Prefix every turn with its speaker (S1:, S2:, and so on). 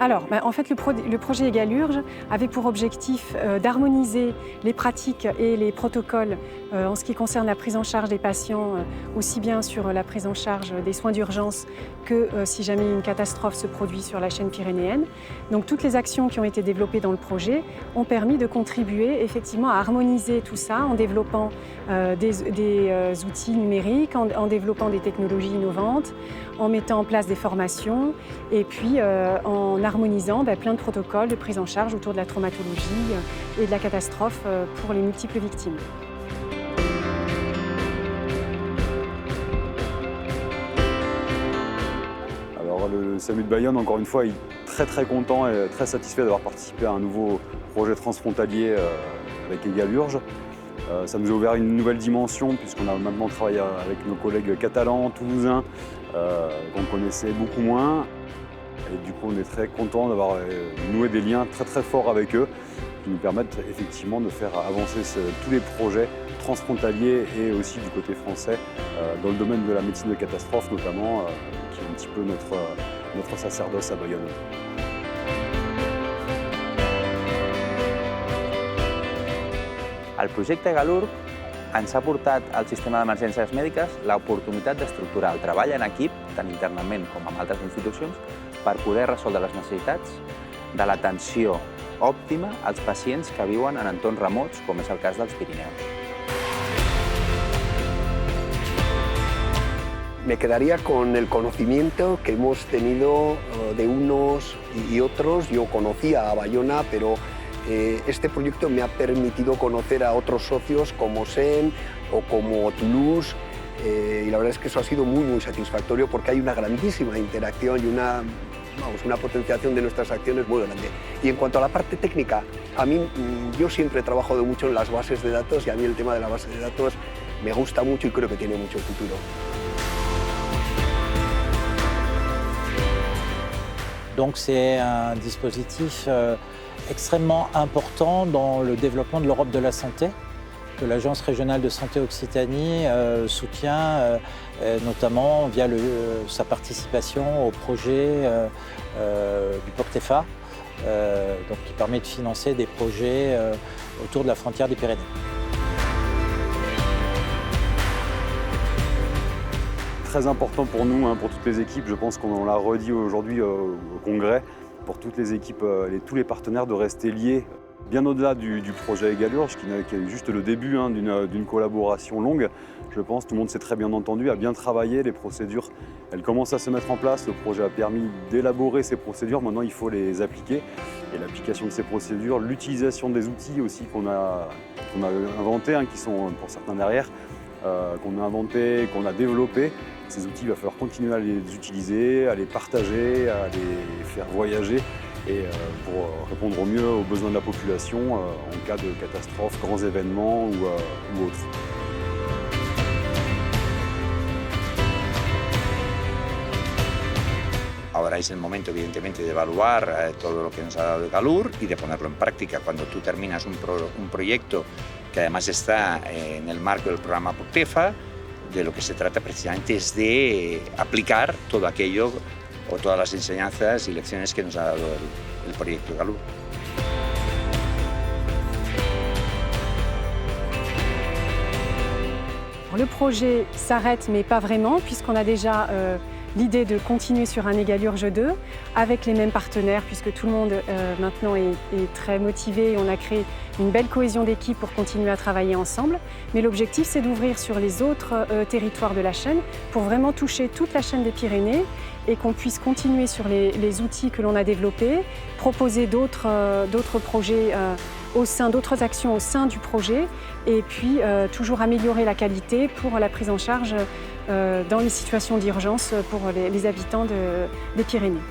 S1: Alors, en fait, le projet Egalurge avait pour objectif d'harmoniser les pratiques et les protocoles en ce qui concerne la prise en charge des patients, aussi bien sur la prise en charge des soins d'urgence que si jamais une catastrophe se produit sur la chaîne pyrénéenne. Donc, toutes les actions qui ont été développées dans le projet ont permis de contribuer effectivement à harmoniser tout ça en développant des outils numériques, en développant des technologies innovantes, en mettant en place des formations et puis en harmonisant plein de protocoles de prise en charge autour de la traumatologie et de la catastrophe pour les multiples victimes.
S2: Alors le SAMU de Bayonne, encore une fois, est très content et très satisfait d'avoir participé à un nouveau projet transfrontalier avec Egalurge. Ça nous a ouvert une nouvelle dimension puisqu'on a maintenant travaillé avec nos collègues catalans, toulousains, qu'on connaissait beaucoup moins. Et du coup, on est très content d'avoir noué des liens très forts avec eux qui nous permettent effectivement de faire avancer tous les projets transfrontaliers et aussi du côté français dans le domaine de la médecine de catastrophe notamment, qui est un petit peu notre sacerdoce à Bayonne.
S3: El projecte Egalurge ens ha portat al sistema d'emergències mèdiques l'oportunitat d'estructurar el treball en equip, tant internament com amb altres institucions, per poder resoldre les necessitats de l'atenció òptima als pacients que viuen en entorns remots, com és el cas dels Pirineus.
S4: Me quedaría con el conocimiento que hemos tenido de unos y otros. Yo conocía a Bayona, pero este proyecto me ha permitido conocer a otros socios como SEN o como Toulouse y la verdad es que eso ha sido muy satisfactorio porque hay una grandísima interacción y una potenciación de nuestras acciones muy grande. Y en cuanto a la parte técnica, yo siempre he trabajado mucho en las bases de datos y a mí el tema de la base de datos me gusta mucho y creo que tiene mucho futuro.
S5: Donc c'est un dispositif extrêmement important dans le développement de l'Europe de la santé, que l'Agence régionale de santé Occitanie soutient notamment via sa participation au projet du POCTEFA, qui permet de financer des projets autour de la frontière des Pyrénées.
S2: Très important pour nous, pour toutes les équipes, je pense qu'on l'a redit aujourd'hui au congrès, pour toutes les équipes et tous les partenaires de rester liés bien au-delà du projet Egalurge, qui est juste le début d'une collaboration longue. Je pense que tout le monde s'est très bien entendu, a bien travaillé, les procédures, elles commencent à se mettre en place. Le projet a permis d'élaborer ces procédures, maintenant il faut les appliquer. Et l'application de ces procédures, l'utilisation des outils aussi qu'on a inventés, qui sont pour certains derrière, qu'on a inventés, qu'on a développés. Ces outils, il va falloir continuer à les utiliser, à les partager, à les faire voyager et pour répondre au mieux aux besoins de la population en cas de catastrophe, grands événements ou autres.
S6: Ahora es el momento, evidentemente, de evaluar todo lo que nos ha dado Egalurge y de ponerlo en práctica. Cuando tú terminas un proyecto que además está en el marco del programa POCTEFA, de lo que se trata precisamente es de aplicar todo aquello o todas las enseñanzas y lecciones que nos ha dado el proyecto Egalurge.
S1: Le projet s'arrête, mais pas vraiment, puisqu'on a déjà l'idée de continuer sur un Egalurge 2 avec les mêmes partenaires, puisque tout le monde maintenant est très motivé et on a créé une belle cohésion d'équipe pour continuer à travailler ensemble. Mais l'objectif, c'est d'ouvrir sur les autres territoires de la chaîne pour vraiment toucher toute la chaîne des Pyrénées et qu'on puisse continuer sur les outils que l'on a développés, proposer d'autres projets d'autres actions au sein du projet et puis toujours améliorer la qualité pour la prise en charge dans les situations d'urgence pour les habitants des Pyrénées.